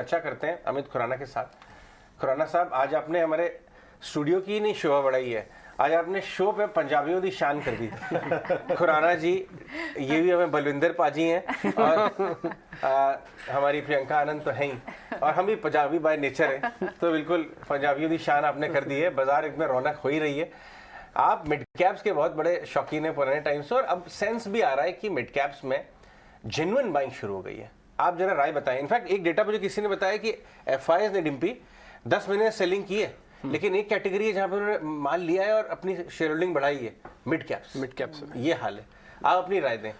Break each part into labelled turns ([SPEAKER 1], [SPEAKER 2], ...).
[SPEAKER 1] चर्चा करते हैं अमित खुराना के साथ। खुराना साहब, आज आपने हमारे स्टूडियो की नहीं शोभा बढ़ाई है, आज आपने शो पे पंजाबियों की शान कर दी। खुराना जी, ये भी हमें बलविंदर पाजी हैं और हमारी प्रियंका आनंद तो हैं ही, और हम भी पंजाबी बाय नेचर हैं, तो बिल्कुल पंजाबियों की शान आपने कर दी है। बाजार में रौनक हो ही रही है। आप मिड कैप्स के बहुत बड़े शौकीन हैं पुराने टाइम से, और अब सेंस भी आ रहा है कि मिड कैप्स में जेन्युइन बाइंग शुरू हो गई है। आप जरा राय बताएं। इनफैक्ट एक डेटा मुझे किसी ने बताया कि एफआईएस ने डिम्पी 10 महीने सेलिंग की है, लेकिन एक कैटेगरी है जहां पे उन्होंने माल लिया है और अपनी शेयर होल्डिंग बढ़ाई है, मिड कैप्स ये हाल है। आप अपनी राय दें।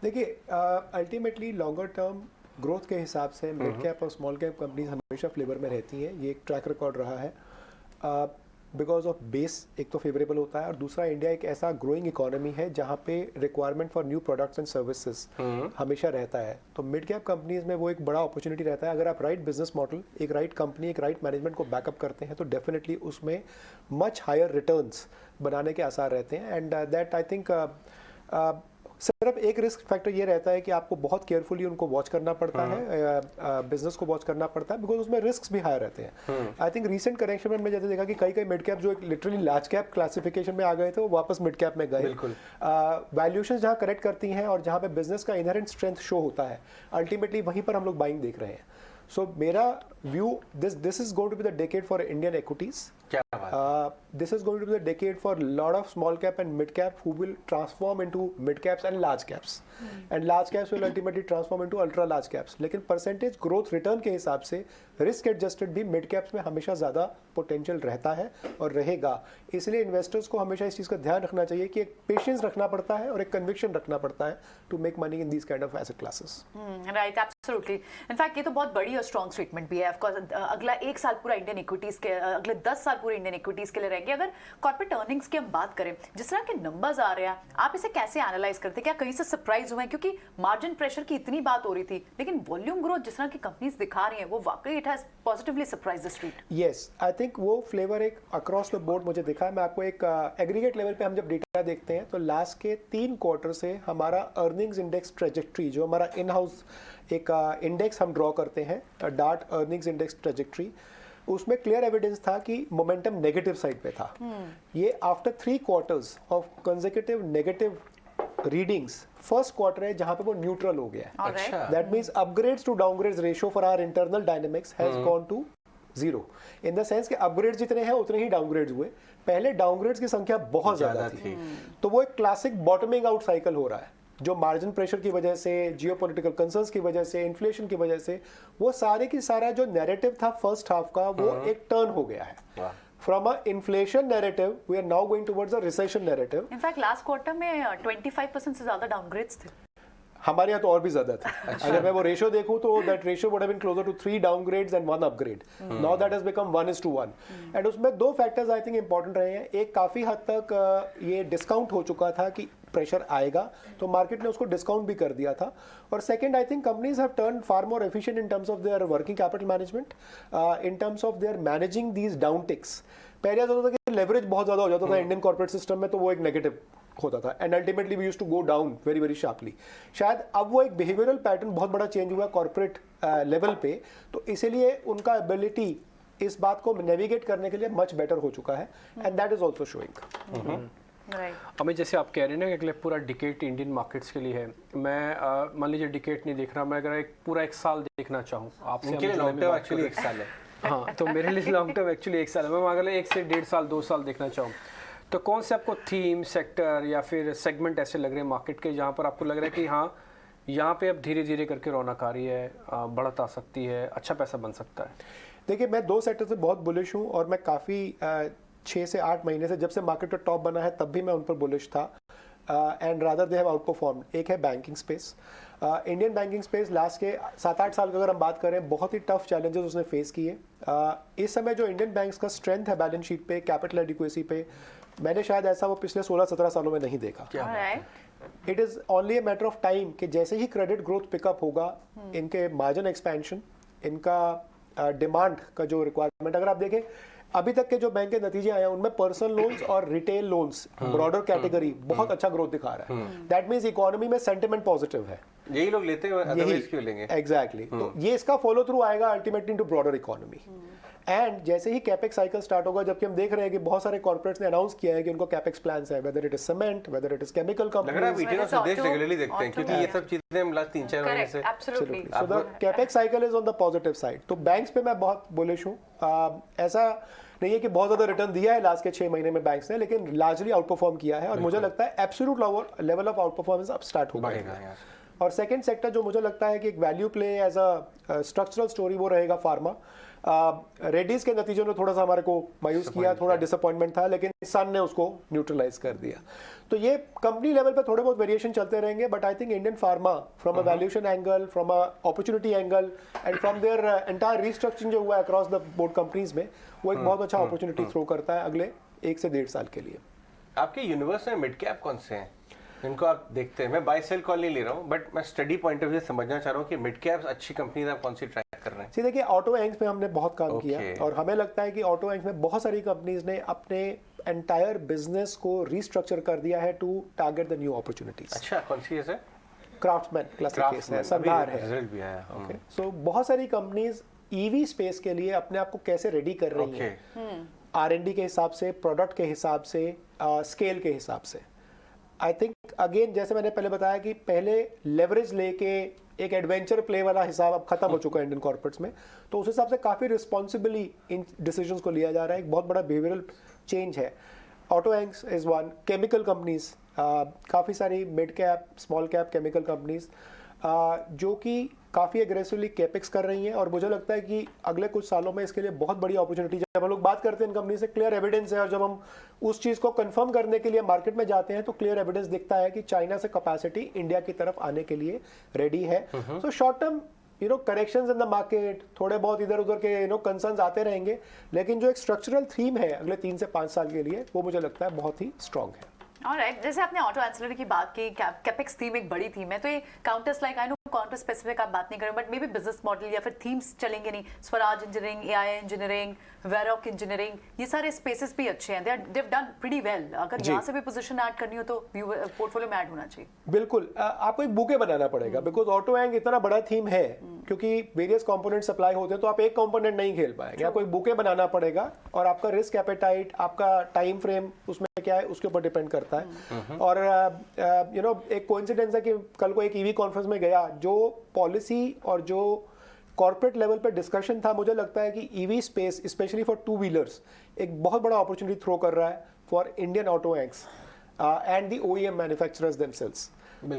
[SPEAKER 2] देखिए, अल्टीमेटली लॉन्गर टर्म ग्रोथ के हिसाब से मिड कैप और स्मॉल कैप कंपनीज हमेशा फ्लेवर में रहती हैं। ये एक ट्रैक रिकॉर्ड रहा है बिकॉज ऑफ बेस, एक तो फेवरेबल होता है, और दूसरा इंडिया एक ऐसा ग्रोइंग इकोनॉमी है जहाँ पे requirement for new products and services हमेशा रहता है। तो मिड कैप कंपनीज में वो एक बड़ा अपॉर्चुनिटी रहता है। अगर आप राइट बिजनेस मॉडल, एक राइट कंपनी, एक राइट मैनेजमेंट को बैकअप करते हैं तो डेफिनेटली उसमें मच हायर रिटर्न्स बनाने के आसार रहते हैं। एंड दैट आई थिंक सिर्फ एक रिस्क फैक्टर ये रहता है कि आपको बहुत केयरफुली उनको वॉच करना पड़ता है, बिजनेस को वॉच करना पड़ता है, बिकॉज उसमें रिस्क भी हायर रहते हैं। आई थिंक रीसेंट करेक्शन में हमने जैसे देखा कि कई मिड कैप जो एक लिटरली लार्ज कैप क्लासिफिकेशन में आ गए थे, वो वापस मिड कैप में गए। वैल्यूएशन जहाँ करेक्ट करती हैं और जहाँ पे बिजनेस का इनहेरेंट स्ट्रेंथ शो होता है, अल्टीमेटली वहीं पर हम लोग बाइंग देख रहे हैं। सो मेरा view, this is going to be the decade for Indian equities. This is going to be the decade for a lot of small cap and mid cap who will transform into mid caps and large caps, and large caps will ultimately transform into ultra large caps. लेकिन percentage growth return के हिसाब से risk adjusted भी mid caps में हमेशा ज़्यादा potential रहता है और रहेगा। इसलिए इन्वेस्टर्स को हमेशा इस चीज़ का ध्यान रखना चाहिए कि एक पेशेंस रखना पड़ता है और एक कन्विक्शन रखना पड़ता है to make money in these kind of asset classes.
[SPEAKER 3] Right, absolutely. In fact ये तो बहुत बड़ी और स्ट्रॉन्ग स्टेटमेंट भी है। ऑफ कोर्स अगला एक साल पूरा इंडियन इक्विटीज के, अगले 10 साल पूरे इंडियन इक्विटीज के लिए रहेंगे। अगर कॉर्पोरेट अर्निंग्स की हम बात करें, जिस तरह के नंबर्स आ रहे हैं, आप इसे कैसे एनालाइज करते हैं? क्या कहीं से सरप्राइज हुए हैं? क्योंकि मार्जिन प्रेशर की इतनी बात हो रही थी, लेकिन वॉल्यूम ग्रोथ जिस तरह की कंपनीज दिखा रही हैं, वो वाकई it has positively surprise the street.
[SPEAKER 2] Yes, I think वो फ्लेवर एक अक्रॉस द बोर्ड मुझे दिखा है। मैं आपको एक एग्रीगेट लेवल पे हम जब डेटा देखते हैं तो लास्ट के 3 क्वार्टर से हमारा अर्निंग्स इंडेक्स ट्रेजेक्ट्री, जो हमारा इन हाउस एक इंडेक्स हम ड्रॉ करते हैं, डार्ट अर्निंग्स इंडेक्स ट्रेजेक्ट्री, उसमें क्लियर एविडेंस था कि मोमेंटम नेगेटिव साइड पे था। ये after 3 quarters of consecutive negative readings, first quarter है जहां पे वो न्यूट्रल हो गया है।
[SPEAKER 1] अच्छा,
[SPEAKER 2] that means upgrades to downgrades ratio for our internal dynamics has gone to 0, in the sense कि अपग्रेड्स जितने हैं उतने ही डाउनग्रेड्स हुए। पहले डाउनग्रेड्स की संख्या बहुत ज्यादा थी। तो वो एक क्लासिक बॉटमिंग आउट साइकिल हो रहा है, जो मार्जिन प्रेशर की वजह से, जियोपॉलिटिकल कंसर्न्स की वजह से, इन्फ्लेशन की वजह से, वो सारे की सारा जो नैरेटिव था फर्स्ट हाफ का, वो एक टर्न हो गया है। From a inflation narrative, we are now going towards a recession narrative.
[SPEAKER 3] In fact, last quarter में 25% से ज़्यादा डाउनग्रेड्स थे।
[SPEAKER 2] हमारे यहाँ तो और भी ज्यादा था। अगर मैं वो रेशियो देखूं तो that ratio would have been closer to 3 downgrades and 1 upgrade. Now that has become 1:1। And उसमें 2 फैक्टर्स आई थिंक इंपॉर्टेंट रहे हैं। एक, काफी हद तक ये डिस्काउंट हो चुका था कि प्रेशर आएगा, तो मार्केट ने उसको डिस्काउंट भी कर दिया था। और second, I think companies have turn far more efficient in terms of their working capital management, in terms of their managing these downticks. पहले ऐसा होता था कि लेवरेज बहुत ज्यादा हो जाता था इंडियन कॉर्पोरेट सिस्टम में, तो वो एक नेगेटिव होता था, and ultimately we used to go down very very sharply. शायद अब वो एक बिहेवियरल पैटर्न बहुत बड़ा चेंज हुआ कॉर्पोरेट लेवल पे, तो इसीलिए उनका एबिलिटी इस बात को नेविगेट करने के लिए मच बेटर हो चुका है, and that is also showing.
[SPEAKER 4] हमें जैसे आप कह रहे हैं ना कि अगले पूरा डिकेट इंडियन मार्केट्स के लिए है, मैं मान लीजिए डिकेट नहीं देख रहा, मैं अगर पूरा 1 साल देखना चाहूँ आपसे,
[SPEAKER 1] लॉन्ग टर्म एक्चुअली 1 साल है।
[SPEAKER 4] हाँ, तो मेरे लिए लॉन्ग टर्म एक्चुअली 1 साल है। मैं अगर 1 से 1.5 साल 2 साल देखना चाहूँ, तो कौन से आपको थीम, सेक्टर या फिर सेगमेंट ऐसे लग रहे हैं मार्केट के जहाँ पर आपको लग रहा है कि हाँ, यहाँ पे अब धीरे धीरे करके रौनक आ रही है, बढ़त आ सकती है, अच्छा पैसा बन सकता है?
[SPEAKER 2] देखिए, मैं 2 सेक्टर से बहुत बुलिश हूँ, और मैं काफ़ी 6 से 8 महीने से, जब से मार्केट का टॉप बना है तब भी मैं उन पर बुलिश था, and rather they have out performed. एक है banking space. Indian banking space last के 7-8 साल की अगर हम बात करें, बहुत ही टफ चैलेंजेस उसने फेस किए। इस समय जो इंडियन बैंक्स का स्ट्रेंथ है बैलेंस शीट पे, कैपिटल एडिक्वेसी पे, मैंने शायद ऐसा वो पिछले 16-17 सालों में नहीं देखा। It is only a matter of time कि जैसे ही क्रेडिट ग्रोथ पिकअप होगा, इनके मार्जिन एक्सपेंशन, इनका डिमांड का जो रिक्वायरमेंट, अगर आप देखें अभी तक के जो बैंक के नतीजे आए हैं उनमें पर्सनल लोन्स और रिटेल लोन्स ब्रॉडर कैटेगरी बहुत अच्छा ग्रोथ दिखा रहा है। दैट मींस इकोनॉमी में सेंटिमेंट पॉजिटिव है,
[SPEAKER 1] यही लोग लेते हैं, अदरवाइज क्यों लेंगे?
[SPEAKER 2] एग्जैक्टली। तो ये इसका फॉलो थ्रू आएगा ultimately into broader economy. And जैसे ही कैपेक्स साइकिल स्टार्ट होगा, जबकि हम देख रहे हैं कि बहुत सारे कॉर्पोरेट्स ने अनाउंस किया है कि उनको कैपेक्स प्लान्स है, whether it is cement, whether it is chemical
[SPEAKER 1] लग रहा है
[SPEAKER 2] कंपनीज।
[SPEAKER 1] वीडियो
[SPEAKER 3] Whether
[SPEAKER 1] संदेश
[SPEAKER 3] auto-
[SPEAKER 1] रेगुलरली देखते हैं, क्योंकि ये सब चीजें हम लास्ट 3-4 महीने
[SPEAKER 3] करेक्ट,
[SPEAKER 1] से
[SPEAKER 3] absolutely.
[SPEAKER 2] So the capex cycle is on the positive side. तो बैंक्स पे मैं बहुत बुलिश हूँ। ऐसा नहीं है कि बहुत ज्यादा रिटर्न दिया है लास्ट के 6 महीने में बैंक्स ने, लेकिन लार्जली आउट परफॉर्म किया है और मुझे लगता है absolute level of out performance अब स्टार्ट हो
[SPEAKER 1] बढ़ेगा
[SPEAKER 2] गया
[SPEAKER 1] यहाँ
[SPEAKER 2] है।
[SPEAKER 1] से।
[SPEAKER 2] और सेकंड सेक्टर जो मुझे लगता है कि एक value play as a structural story, वो रहेगा फार्मा। रेड्डीज के नतीजों ने थोड़ा सा हमारे को मायूस किया, थोड़ा डिसअपॉइंटमेंट था, लेकिन सन ने उसको न्यूट्रलाइज कर दिया। तो ये कंपनी लेवल पे थोड़े बहुत वेरिएशन चलते रहेंगे, but I think Indian pharma from a valuation angle, from a opportunity angle and from their entire restructuring जो हुआ है अक्रॉस द बोर्ड कंपनीज में, वो एक बहुत अच्छा अपॉर्चुनिटी थ्रो करता है अगले 1 से 1.5 साल के लिए।
[SPEAKER 1] आपके यूनिवर्स में मिड कैप कौन से हैं इनको आप देखते हैं? मैं बाय सेल कॉल नहीं ले रहा हूँ, बट मैं स्टडी पॉइंट ऑफ व्यू से समझना चाह रहा हूँ कि मिड कैप अच्छी कंपनीज आप कौन सी ट्रैक कर रहे हैं?
[SPEAKER 2] सी देखिए, ऑटो एंक्स में हमने बहुत काम
[SPEAKER 1] Okay.
[SPEAKER 2] किया और हमें लगता है कि ऑटो एंक्स में बहुत सारी कंपनीज ने अपने एंटायर बिजनेस को रीस्ट्रक्चर कर दिया है to target the new opportunities.
[SPEAKER 1] अच्छा, कौन सी है सर?
[SPEAKER 2] क्राफ्टमैन क्लासिक केस है, संभार है।
[SPEAKER 1] रिजल्ट भी आया।
[SPEAKER 2] Okay. So, बहुत सारी कंपनीज ईवी स्पेस के लिए अपने आप को कैसे रेडी कर रही हैं, R&D के हिसाब से, प्रोडक्ट के हिसाब से, स्केल के हिसाब से। आई थिंक अगेन, जैसे मैंने पहले बताया कि पहले लेवरेज लेके एक एडवेंचर प्ले वाला हिसाब अब खत्म हो चुका है इंडियन कॉर्पोरेट्स में, तो उस हिसाब से काफ़ी रिस्पॉन्सिबली इन डिसीजंस को लिया जा रहा है। एक बहुत बड़ा बिहेवियरल चेंज है। Auto ancs is one. Chemical companies, काफ़ी सारी mid cap, small cap chemical companies जो कि काफ़ी एग्रेसिवली कैपेक्स कर रही हैं, और मुझे लगता है कि अगले कुछ सालों में इसके लिए बहुत बड़ी अपॉर्चुनिटी, जब हम लोग बात करते हैं इन कंपनी से, क्लियर एविडेंस है, और जब हम उस चीज़ को कंफर्म करने के लिए मार्केट में जाते हैं तो क्लियर एविडेंस दिखता है कि चाइना से कैपेसिटी इंडिया की तरफ आने के लिए रेडी है। So short term corrections in the market, थोड़े बहुत इधर उधर के कंसर्न्स आते रहेंगे, लेकिन जो एक स्ट्रक्चरल थीम है अगले 3 से 5 साल के लिए, वो मुझे लगता है बहुत ही स्ट्रांग है।
[SPEAKER 3] ऑलराइट, जैसे आपने ऑटो एंसिलरी की बात की, कैपेक्स थीम एक बड़ी थीम है, तो ये counters like, I know counter specific आप बात नहीं करें, but may be business model या फिर थीम्स चलेंगे नहीं। Swaraj engineering, AI engineering, Varroc engineering, ये सारे स्पेसेस भी अच्छे हैं, they have done pretty well. अगर यहाँ से भी पोजीशन ऐड करनी हो तो पोर्टफोलियो में ऐड होना चाहिए।
[SPEAKER 2] बिल्कुल, आपको एक बुके बनाना पड़ेगा, बिकॉज ऑटो एंग इतना बड़ा थीम है, क्योंकि वेरियस कंपोनेंट सप्लाई होते हैं, तो आप एक कंपोनेंट नहीं खेल पाएंगे। आपको एक बुके बनाना पड़ेगा, और आपका रिस्क एपेटाइट, आपका टाइम फ्रेम उसमें क्या है, उसके ऊपर डिपेंड करता है। और एक कोइंसिडेंस है कि कल को एक ईवी कॉन्फ्रेंस में गया, जो पॉलिसी और जो कॉर्पोरेट लेवल पे डिस्कशन था, मुझे लगता है कि EV space specially for 2 wheelers एक बहुत बड़ा अपॉर्चुनिटी थ्रो कर रहा है for Indian auto ancs and the OEM manufacturers themselves.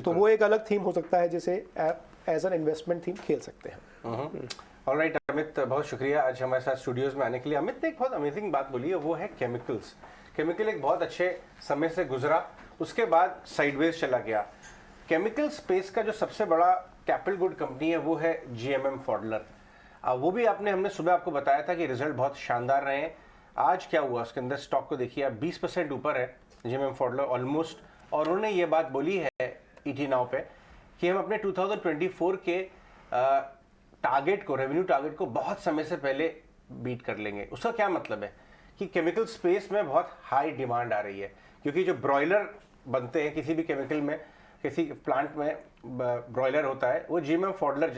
[SPEAKER 2] तो वो एक अलग थीम हो सकता है जिसे एज एन इन्वेस्टमेंट थीम खेल सकते हैं।
[SPEAKER 1] ऑलराइट अमित, बहुत शुक्रिया आज हमारे साथ स्टूडियोज में आने के लिए। अमित ने एक बहुत अमेजिंग बात बोली है, वो है केमिकल्स। केमिकल एक बहुत अच्छे समय से गुजरा, उसके बाद साइडवेज चला गया। केमिकल स्पेस का जो सबसे बड़ा कैपिटल गुड कंपनी है वो है GMM फॉडलर। वो भी हमने सुबह आपको बताया था कि रिजल्ट बहुत शानदार रहे हैं। आज क्या हुआ, उसके अंदर स्टॉक को देखिए, 20% ऊपर है GMM फॉडलर ऑलमोस्ट। और उन्होंने ये बात बोली है ET नाउ पे कि हम अपने 2024 के टारगेट को, रेवेन्यू टारगेट को बहुत समय से पहले बीट कर लेंगे। उसका क्या मतलब है कि केमिकल स्पेस में बहुत हाई डिमांड आ रही है, क्योंकि जो ब्रॉयलर बनते हैं किसी भी केमिकल में, किसी प्लांट में ब्रॉयलर होता है, वो GMM फॉडलर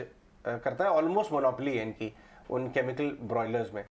[SPEAKER 1] करता है। ऑलमोस्ट मोनोपोली है इनकी उन केमिकल ब्रॉयलर्स में।